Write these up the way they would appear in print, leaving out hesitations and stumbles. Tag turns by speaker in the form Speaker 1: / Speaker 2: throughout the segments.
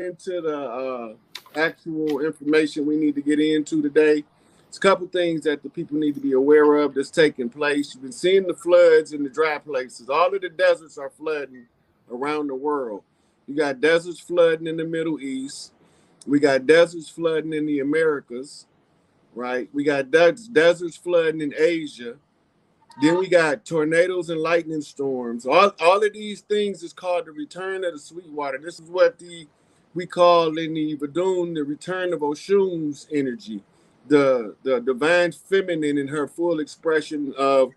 Speaker 1: into the actual information we need to get into today. It's a couple things that the people need to be aware of that's taking place. You've been seeing the floods in the dry places. All of the deserts are flooding around the world. You got deserts flooding in the Middle East. We got deserts flooding in the Americas, right? We got deserts flooding in Asia. Then we got tornadoes and lightning storms. All of these things is called the return of the Sweetwater. This is what we call in the Vadun the return of Oshun's energy, the divine feminine in her full expression of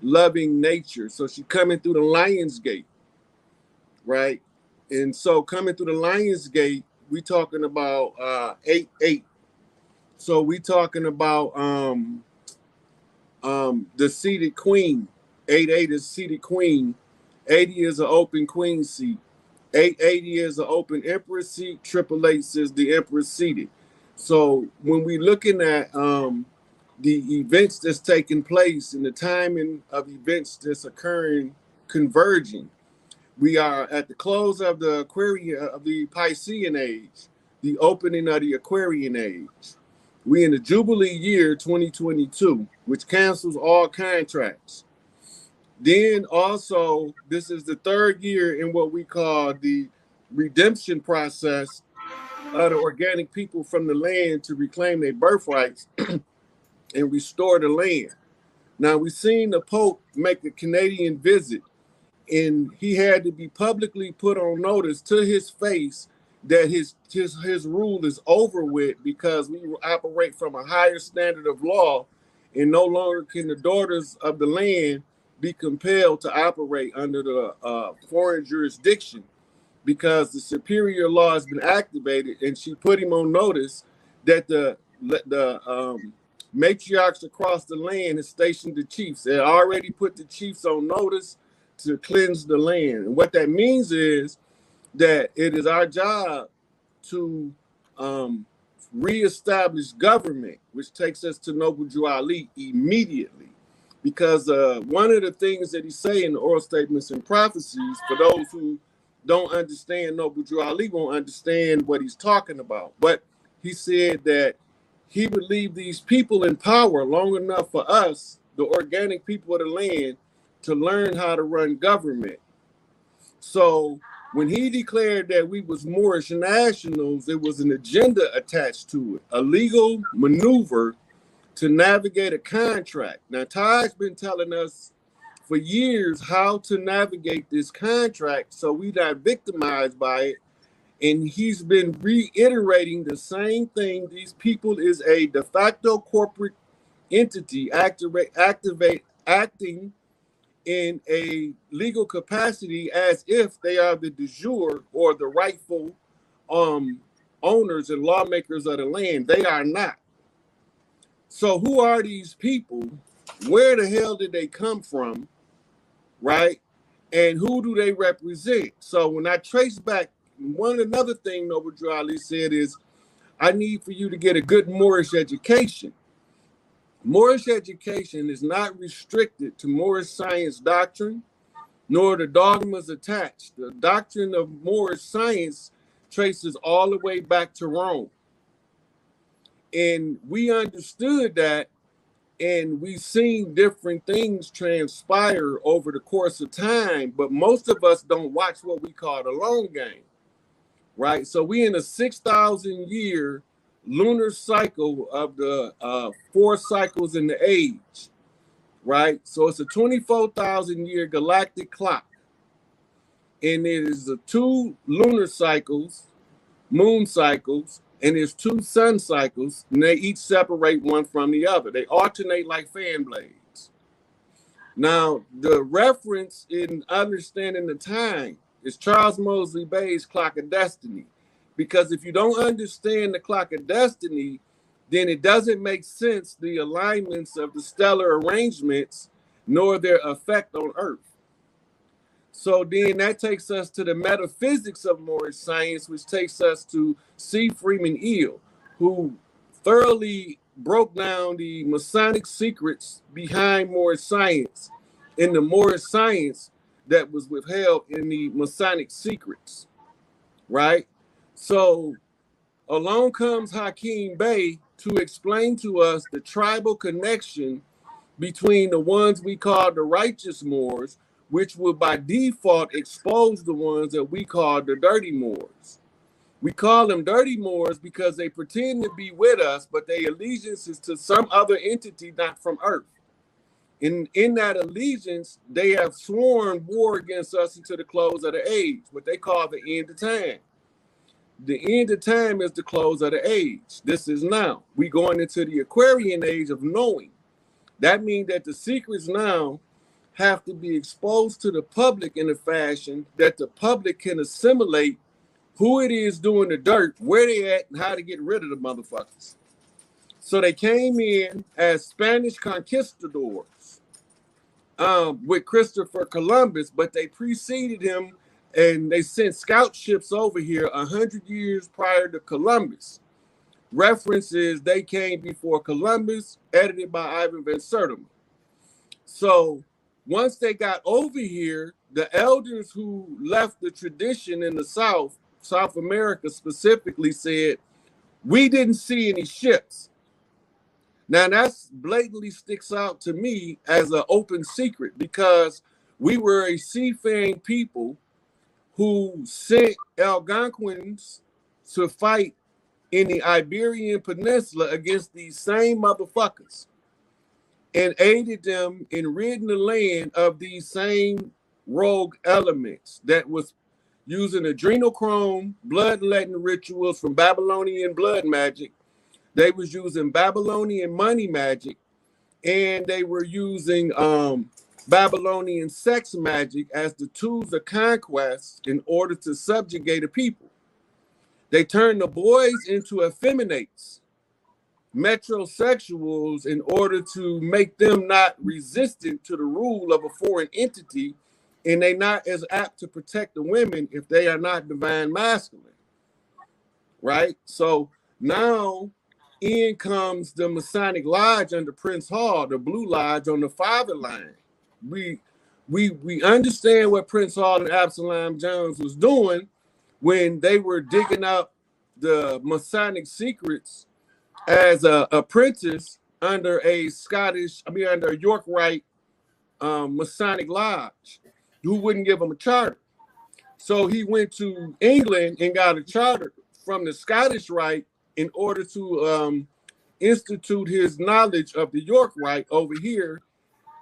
Speaker 1: loving nature. So she coming through the Lion's Gate, right? And so coming through the Lion's Gate, we talking about 8-8. So we talking about the seated queen. 8-8 is seated queen. 80 is an open queen seat. 880 is an open empress seat. 888 is the empress seated. So when we looking at the events that's taking place and the timing of events that's occurring, converging, we are at the close of the Aquarian of the Piscean age, the opening of the Aquarian age. We in the Jubilee year 2022, which cancels all contracts. Then also, this is the third year in what we call the redemption process of the organic people from the land to reclaim their birthrights and restore the land. Now, we've seen the Pope make a Canadian visit, and he had to be publicly put on notice to his face that his rule is over with because we operate from a higher standard of law, and no longer can the daughters of the land be compelled to operate under the foreign jurisdiction because the superior law has been activated, and she put him on notice that the matriarchs across the land has stationed the chiefs. They already put the chiefs on notice to cleanse the land. And what that means is that it is our job to reestablish government, which takes us to Noble Drew Ali immediately. Because one of the things that he say in the oral statements and prophecies, for those who don't understand Noble Drew Ali won't understand what he's talking about. But he said that he would leave these people in power long enough for us, the organic people of the land, to learn how to run government. So when he declared that we was Moorish nationals, there was an agenda attached to it, a legal maneuver to navigate a contract. Now, Ty's been telling us for years how to navigate this contract so we not victimized by it. And he's been reiterating the same thing. These people is a de facto corporate entity acting in a legal capacity as if they are the de jure or the rightful owners and lawmakers of the land. They are not. So who are these people? Where the hell did they come from? Right? And who do they represent? So when I trace back, another thing Noble Drew Ali said is, I need for you to get a good Moorish education. Moorish education is not restricted to Moorish science doctrine, nor the dogmas attached. The doctrine of Moorish science traces all the way back to Rome. And we understood that, and we've seen different things transpire over the course of time, but most of us don't watch what we call the long game, right? So we in a 6,000 year lunar cycle of the 4 cycles in the age, right? So it's a 24,000 year galactic clock. And it is the 2 lunar cycles, moon cycles, and there's 2 sun cycles, and they each separate one from the other. They alternate like fan blades. Now, the reference in understanding the time is Charles Mosley Bay's Clock of Destiny. Because if you don't understand the Clock of Destiny, then it doesn't make sense, the alignments of the stellar arrangements, nor their effect on Earth. So then that takes us to the metaphysics of Moorish science, which takes us to C. Freeman Eel, who thoroughly broke down the Masonic secrets behind Moorish science and the Moorish science that was withheld in the Masonic secrets, right? So along comes Hakeem Bey to explain to us the tribal connection between the ones we call the righteous Moors, which will by default expose the ones that we call the dirty Moors. We call them dirty Moors because they pretend to be with us, but their allegiance is to some other entity not from Earth. In that allegiance, they have sworn war against us until the close of the age, what they call the end of time. The end of time is the close of the age. This is now. We going into the Aquarian age of knowing. That means that the secrets now have to be exposed to the public in a fashion that the public can assimilate who it is doing the dirt, where they at, and how to get rid of the motherfuckers. So they came in as Spanish conquistadors with Christopher Columbus, but they preceded him and they sent scout ships over here 100 years prior to Columbus. References they came before Columbus, edited by Ivan Van Sertima. So once they got over here, the elders who left the tradition in the South America specifically, said, we didn't see any ships. Now that's blatantly sticks out to me as an open secret because we were a seafaring people who sent Algonquins to fight in the Iberian Peninsula against these same motherfuckers and aided them in ridding the land of these same rogue elements that was using adrenochrome, bloodletting rituals from Babylonian blood magic. They was using Babylonian money magic, and they were using Babylonian sex magic as the tools of conquest in order to subjugate a people. They turned the boys into effeminates, metrosexuals, in order to make them not resistant to the rule of a foreign entity, and they not as apt to protect the women if they are not divine masculine, right? So now in comes the Masonic Lodge under Prince Hall, the Blue Lodge on the father line. We understand what Prince Hall and Absalom Jones was doing when they were digging up the Masonic secrets as a apprentice under a under a York Rite Masonic Lodge, who wouldn't give him a charter. So he went to England and got a charter from the Scottish Rite in order to institute his knowledge of the York Rite over here.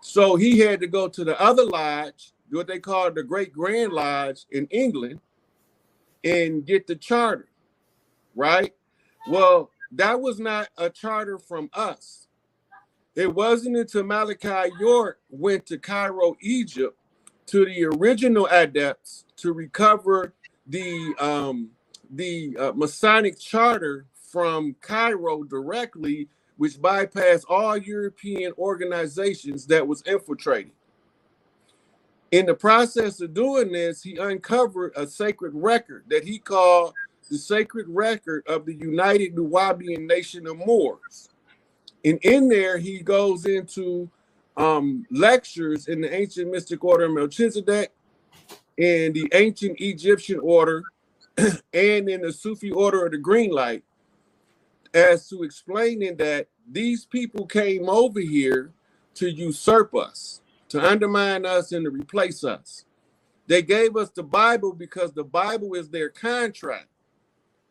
Speaker 1: So he had to go to the other lodge, what they call the Great Grand Lodge in England, and get the charter, right? Well, that was not a charter from us. It wasn't until Malachi York went to Cairo, Egypt, to the original adepts to recover the Masonic charter from Cairo directly, which bypassed all European organizations that was infiltrating. In the process of doing this, he uncovered a sacred record that he called the Sacred Record of the United Nubian Nation of Moors. And in there, he goes into lectures in the ancient mystic order of Melchizedek, in the ancient Egyptian order, and in the Sufi order of the Green Light, as to explaining that these people came over here to usurp us, to undermine us, and to replace us. They gave us the Bible because the Bible is their contract,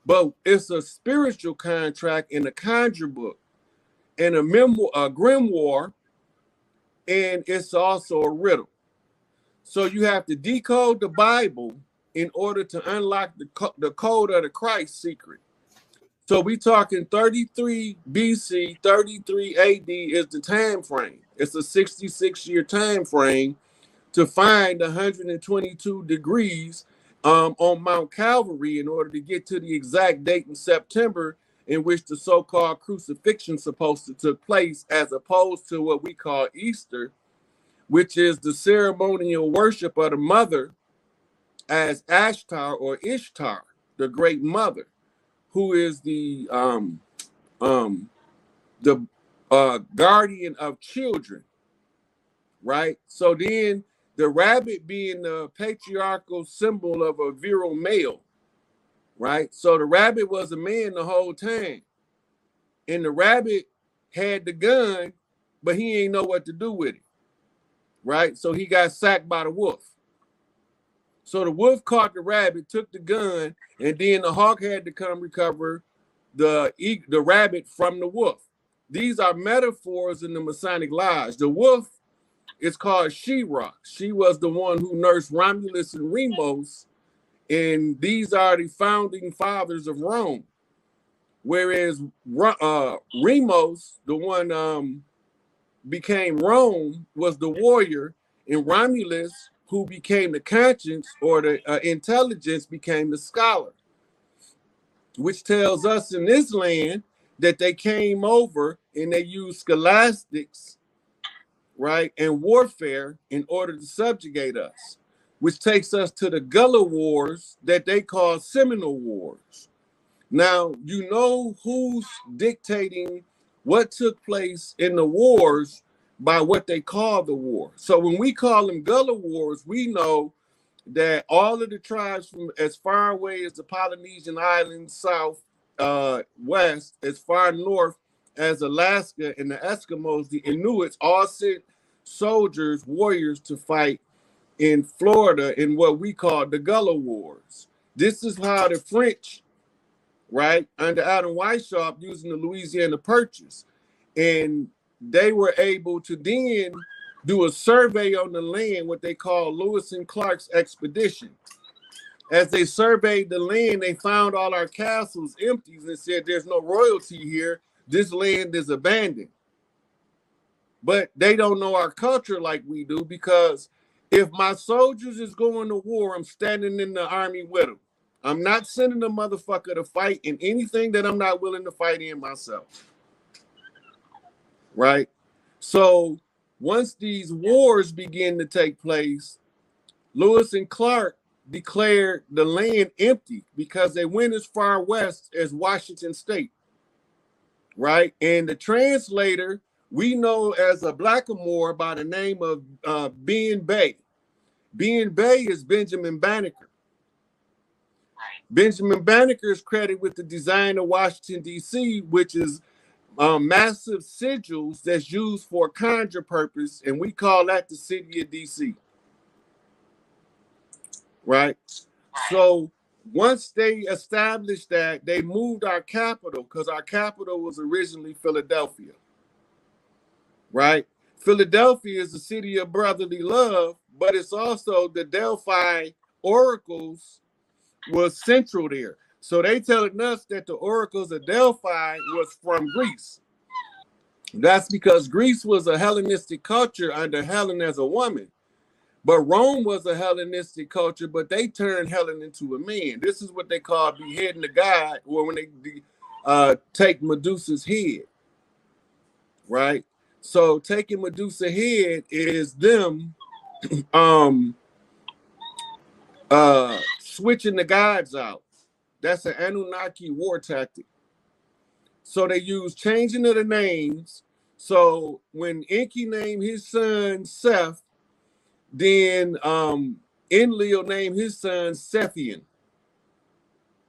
Speaker 1: but it's a spiritual contract in a conjure book and a grimoire, and it's also a riddle. So you have to decode the Bible in order to unlock the code of the Christ secret. So we talking 33 BC, 33 AD is the time frame. It's a 66-year time frame to find 122 degrees on Mount Calvary in order to get to the exact date in September in which the so-called crucifixion supposed to took place, as opposed to what we call Easter, which is the ceremonial worship of the mother as Ashtar or Ishtar, the great mother, who is the guardian of children, right? So then the rabbit being the patriarchal symbol of a virile male, right? So the rabbit was a man the whole time. And the rabbit had the gun, but he ain't know what to do with it, right? So he got sacked by the wolf. So the wolf caught the rabbit, took the gun, and then the hawk had to come recover the rabbit from the wolf. These are metaphors in the Masonic Lodge. The wolf is called She-Ra. She was the one who nursed Romulus and Remus, and these are the founding fathers of Rome. Whereas Remus, the one became Rome, was the warrior, and Romulus, who became the conscience or the intelligence, became the scholar, which tells us in this land that they came over and they used scholastics, right, and warfare in order to subjugate us, which takes us to the Gullah Wars that they call Seminole Wars. Now, you know who's dictating what took place in the wars by what they call the war. So when we call them Gullah Wars, we know that all of the tribes from as far away as the Polynesian Islands, south, west, as far north as Alaska and the Eskimos, the Inuits, all sent soldiers, warriors to fight in Florida in what we call the Gullah Wars. This is how the French, right, under Adam Weishaupt, using the Louisiana Purchase, and they were able to then do a survey on the land, what they call Lewis and Clark's expedition. As they surveyed the land, they found all our castles empty and said, there's no royalty here. This land is abandoned. But they don't know our culture like we do, because if my soldiers is going to war, I'm standing in the army with them. I'm not sending a motherfucker to fight in anything that I'm not willing to fight in myself. Right? So once these wars begin to take place, Lewis and Clark declared the land empty because they went as far west as Washington State. Right? And the translator we know as a blackamoor by the name of Ben Bay. Ben Bay is Benjamin Banneker. Benjamin Banneker is credited with the design of Washington, D.C., which is massive sigils that's used for conjure purpose, and we call that the city of D.C. Right? So once they established that, they moved our capital, because our capital was originally Philadelphia. Right? Philadelphia is the city of brotherly love, but it's also the Delphi oracles was central there. So they telling us that the oracles of Delphi was from Greece. That's because Greece was a Hellenistic culture under Helen as a woman. But Rome was a Hellenistic culture, but they turned Helen into a man. This is what they call beheading the god, or when they take Medusa's head, right? So taking Medusa's head is them switching the gods out. That's an Anunnaki war tactic. So they use changing of the names. So when Enki named his son Seth, then Enlil named his son Sethian,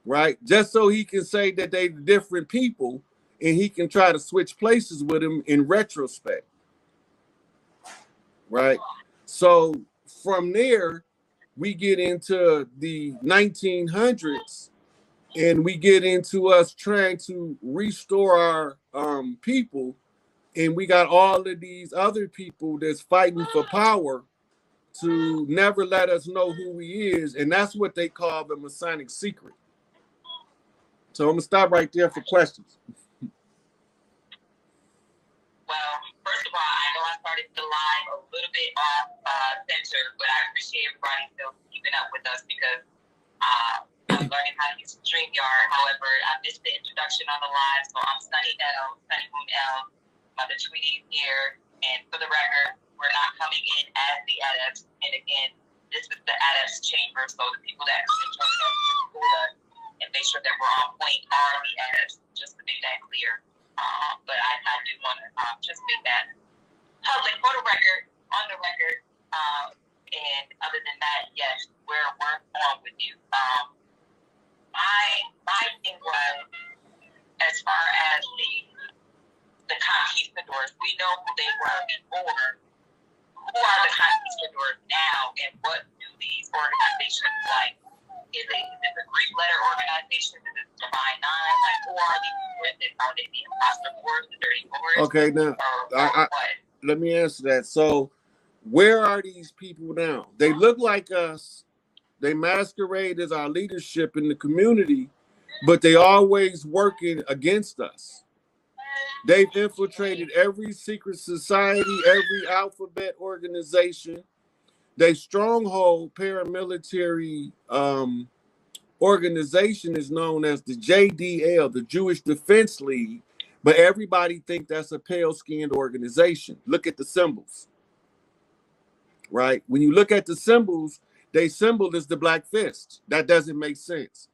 Speaker 1: right? Just so he can say that they're different people, and he can try to switch places with them in retrospect, right? So from there, we get into the 1900s, and we get into us trying to restore our people, and we got all of these other people that's fighting for power to never let us know who he is, and that's what they call the Masonic secret. So I'm gonna stop right there for questions.
Speaker 2: Well, first of all, I know I started the live a little bit off center, but I appreciate everybody still keeping up with us, because I'm learning how to use StreamYard. However, I missed the introduction on the live, so I'm Sunny L, Sunny Moon L, Mother Tweety here, and for the record, we're not coming in as the adepts. And again, this is the adepts chamber, so the people that can join us and make sure that we're on point are the adepts, just to make that clear. But I do want to just make that public for the record, on the record. And other than that, yes, we're on with you. my thing was, as far as the conquistadors, we know who they were before. Who are the conquistadors now, and what do these organizations like? Is it the Greek letter organization? Is it Divine Nine? Like, who are these? Are they the imposter wars, the dirty wars?
Speaker 1: Okay, now let me answer that. So, where are these people now? They look like us. They masquerade as our leadership in the community, but they always working against us. They've infiltrated every secret society, every alphabet organization. They stronghold paramilitary organization is known as the JDL, the Jewish Defense League, but everybody think that's a pale-skinned organization. Look at the symbols, right? When you look at the symbols, their symbol is the black fist. That doesn't make sense.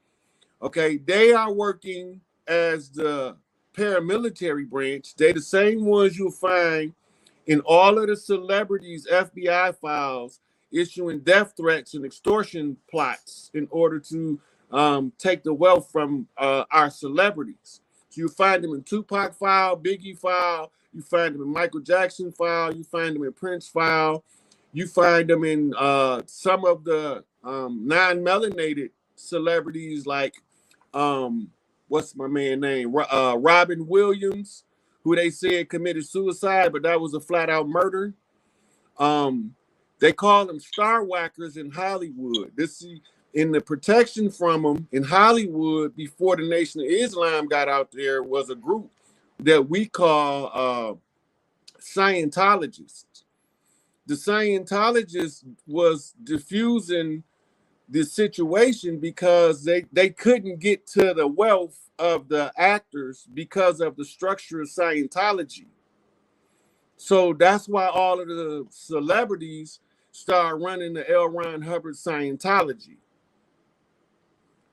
Speaker 1: Okay, they are working as the paramilitary branch. They're the same ones you'll find in all of the celebrities' FBI files issuing death threats and extortion plots in order to take the wealth from our celebrities. So you find them in Tupac file, Biggie file, you find them in Michael Jackson file, you find them in Prince file, you find them in some of the non-melanated celebrities like what's my man name? Robin Williams, who they said committed suicide, but that was a flat out murder. They call them star whackers in Hollywood. This in the protection from them in Hollywood before the Nation of Islam got out there was a group that we call Scientologists. The Scientologists was diffusing the situation because they couldn't get to the wealth of the actors because of the structure of Scientology. So that's why all of the celebrities start running the L. Ron Hubbard Scientology,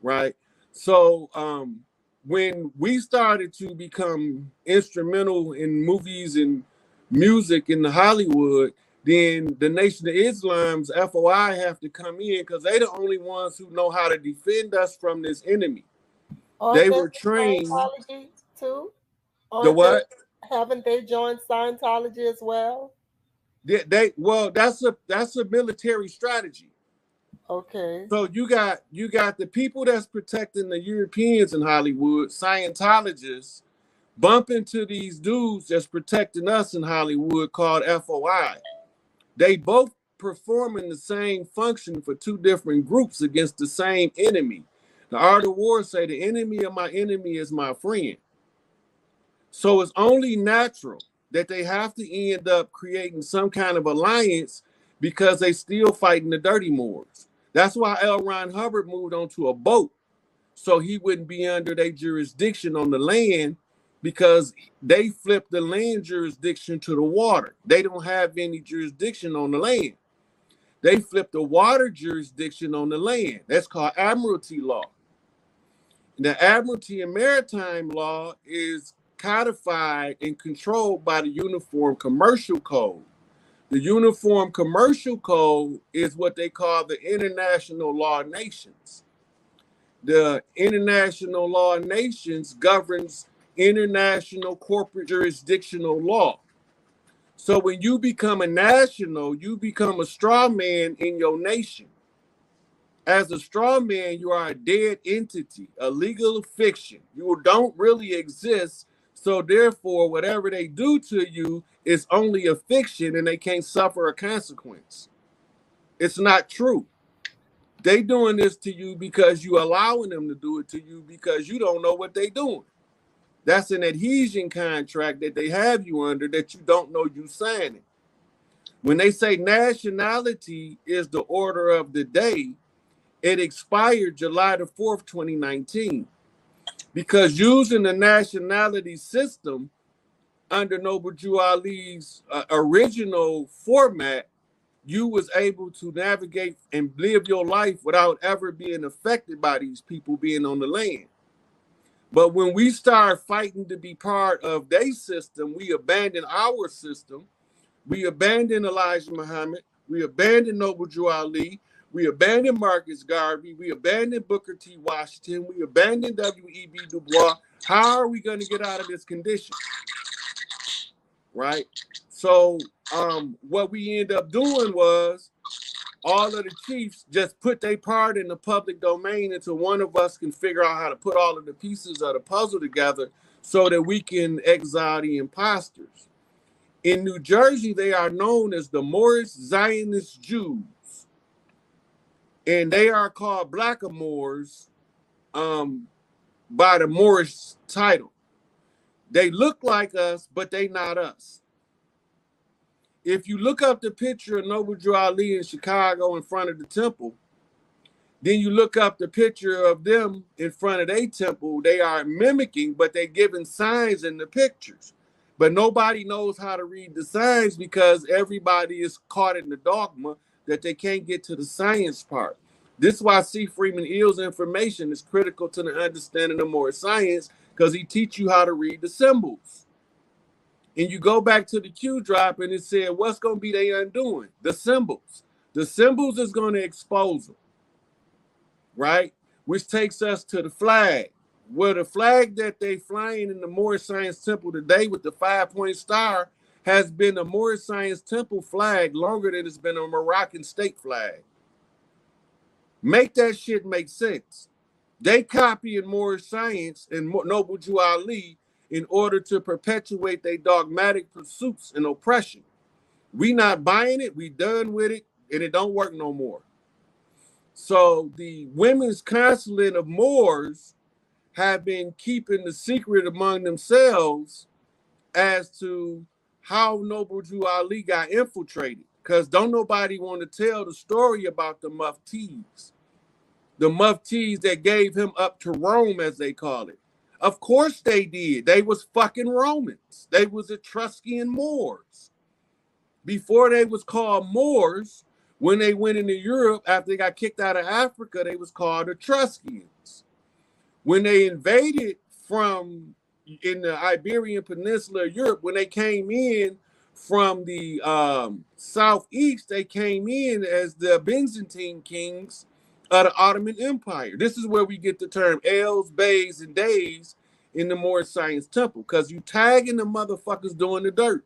Speaker 1: right? So when we started to become instrumental in movies and music in the Hollywood, then the Nation of Islam's FOI have to come in because they're the only ones who know how to defend us from this enemy. They were trained
Speaker 3: Scientology too.
Speaker 1: The what?
Speaker 3: Haven't they joined Scientology as well?
Speaker 1: Well, that's a military strategy.
Speaker 3: Okay.
Speaker 1: So you got the people that's protecting the Europeans in Hollywood, Scientologists, bump into these dudes that's protecting us in Hollywood called FOI. They both performing the same function for two different groups against the same enemy. The art of war say the enemy of my enemy is my friend. So it's only natural that they have to end up creating some kind of alliance because they still fighting the dirty Moors. That's why L. Ron Hubbard moved onto a boat so he wouldn't be under their jurisdiction on the land, because they flipped the land jurisdiction to the water. They don't have any jurisdiction on the land. They flipped the water jurisdiction on the land. That's called admiralty law. The admiralty and maritime law is codified and controlled by the Uniform Commercial Code. The Uniform Commercial Code is what they call the International Law of Nations. The International Law of Nations governs international corporate jurisdictional law. So when you become a national, you become a straw man in your nation. As a straw man, you are a dead entity, a legal fiction. You don't really exist. So therefore, whatever they do to you is only a fiction and they can't suffer a consequence. It's not true. They doing this to you because you allowing them to do it to you because you don't know what they doing. That's an adhesion contract that they have you under that you don't know you signing. When they say nationality is the order of the day, it expired July the 4th, 2019. Because using the nationality system under Noble Drew Ali's original format, you was able to navigate and live your life without ever being affected by these people being on the land. But when we start fighting to be part of their system, we abandon our system. We abandon Elijah Muhammad. We abandon Noble Drew Ali. We abandoned Marcus Garvey. We abandoned Booker T. Washington. We abandoned W.E.B. Du Bois. How are we going to get out of this condition? Right? So what we end up doing was all of the chiefs just put their part in the public domain until one of us can figure out how to put all of the pieces of the puzzle together so that we can exile the imposters. In New Jersey, they are known as the Moorish Zionist Jews. And they are called blackamoors by the Moorish title. They look like us, but they not us. If you look up the picture of Noble Drew Ali in Chicago in front of the temple, then you look up the picture of them in front of their temple, they are mimicking, but they're giving signs in the pictures. But nobody knows how to read the signs because everybody is caught in the dogma that they can't get to the science part. This is why C. Freeman Eels information is critical to the understanding of more science, because he teach you how to read the symbols. And you go back to the Q drop and it said, what's going to be their undoing? The symbols. The symbols is going to expose them, right? Which takes us to the flag. Where the flag that they flying in the Moorish Science Temple today with the 5-point star has been a Moorish Science Temple flag longer than it's been a Moroccan state flag. Make that shit make sense. They copying Moorish science and Noble Drew Ali in order to perpetuate their dogmatic pursuits and oppression. We not buying it, we done with it, and it don't work no more. So the women's consulate of Moors have been keeping the secret among themselves as to how Noble Drew Ali got infiltrated, because don't nobody want to tell the story about the muftis. The muftis that gave him up to Rome, as they call it. Of course they did. They was fucking Romans. They was Etruscan Moors. Before they was called Moors, when they went into Europe after they got kicked out of Africa, they was called Etruscans. When they invaded from in the Iberian Peninsula of Europe, when they came in from the southeast, they came in as the Byzantine kings of the Ottoman Empire. This is where we get the term Els, Bays, and Days in the Moorish Science Temple, because you tagging the motherfuckers doing the dirt.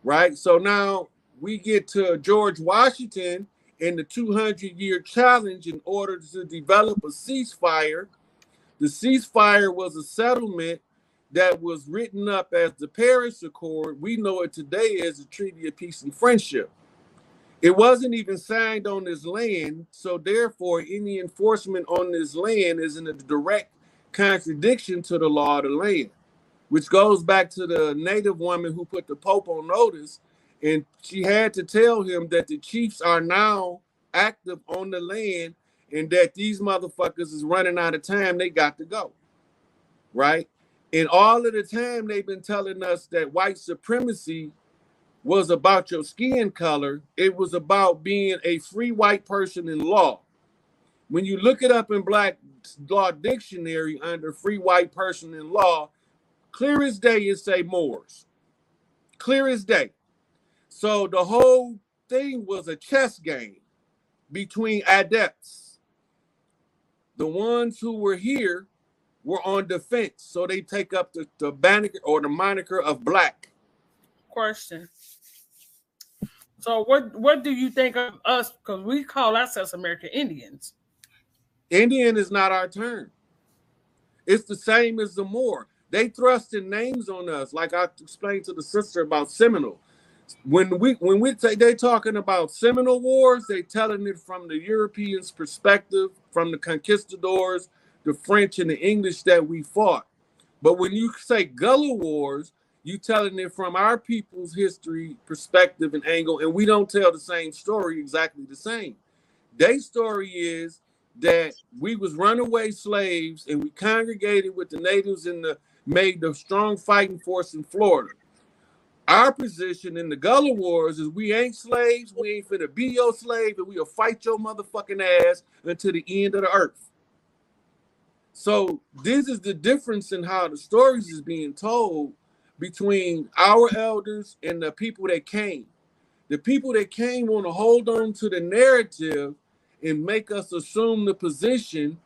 Speaker 1: Right? So now we get to George Washington and the 200-year challenge in order to develop a ceasefire. The ceasefire was a settlement that was written up as the Paris Accord. We know it today as the Treaty of Peace and Friendship. It wasn't even signed on this land, so therefore any enforcement on this land is in a direct contradiction to the law of the land, which goes back to the native woman who put the Pope on notice, and she had to tell him that the chiefs are now active on the land and that these motherfuckers is running out of time, they got to go, right? And all of the time they've been telling us that white supremacy was about your skin color. It was about being a free white person in law. When you look it up in Black Law Dictionary under free white person in law, clear as day it say Moors. Clear as day. So the whole thing was a chess game between adepts. The ones who were here were on defense, so they take up the banner or the moniker of black.
Speaker 2: Question. So what do you think of us? Because we call ourselves American Indians.
Speaker 1: Indian is not our term. It's the same as the Moor. They thrusting names on us, like I explained to the sister about Seminole. When we say they're talking about Seminole Wars, they telling it from the Europeans' perspective, from the conquistadors, the French and the English that we fought. But when you say Gullah Wars, you telling it from our people's history, perspective, and angle, and we don't tell the same story exactly the same. Their story is that we was runaway slaves and we congregated with the natives and made the strong fighting force in Florida. Our position in the Gullah Wars is we ain't slaves, we ain't finna be your slave, and we'll fight your motherfucking ass until the end of the earth. So this is the difference in how the stories is being told between our elders and the people that came. The people that came want to hold on to the narrative and make us assume the position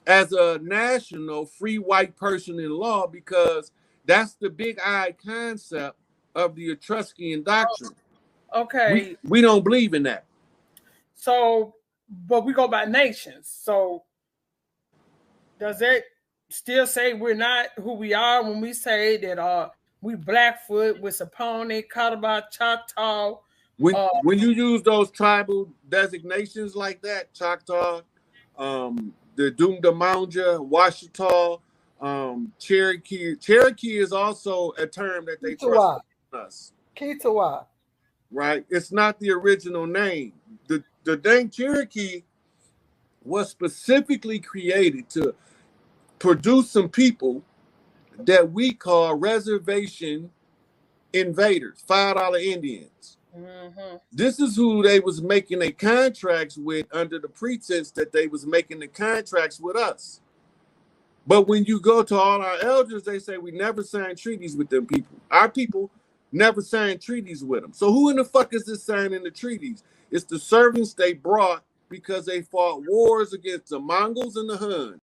Speaker 1: as a national free white person in law, because that's the big I concept of the Etruscan doctrine.
Speaker 2: Okay.
Speaker 1: We don't believe in that.
Speaker 2: So, but we go by nations. So, does it still say we're not who we are when we say that we Blackfoot, we're Saponi, Catawba, Choctaw?
Speaker 1: When you use those tribal designations like that, Choctaw, the Doomdamounja, Washita, Cherokee. Cherokee is also a term that they trust us.
Speaker 3: Kitawa.
Speaker 1: Right? It's not the original name. The name Cherokee was specifically created to produce some people that we call reservation invaders, $5 Indians.
Speaker 2: Mm-hmm.
Speaker 1: This is who they was making their contracts with under the pretense that they was making the contracts with us. But when you go to all our elders, they say we never signed treaties with them people. Our people never signed treaties with them. So who in the fuck is this signing the treaties? It's the servants they brought because they fought wars against the Mongols and the Huns.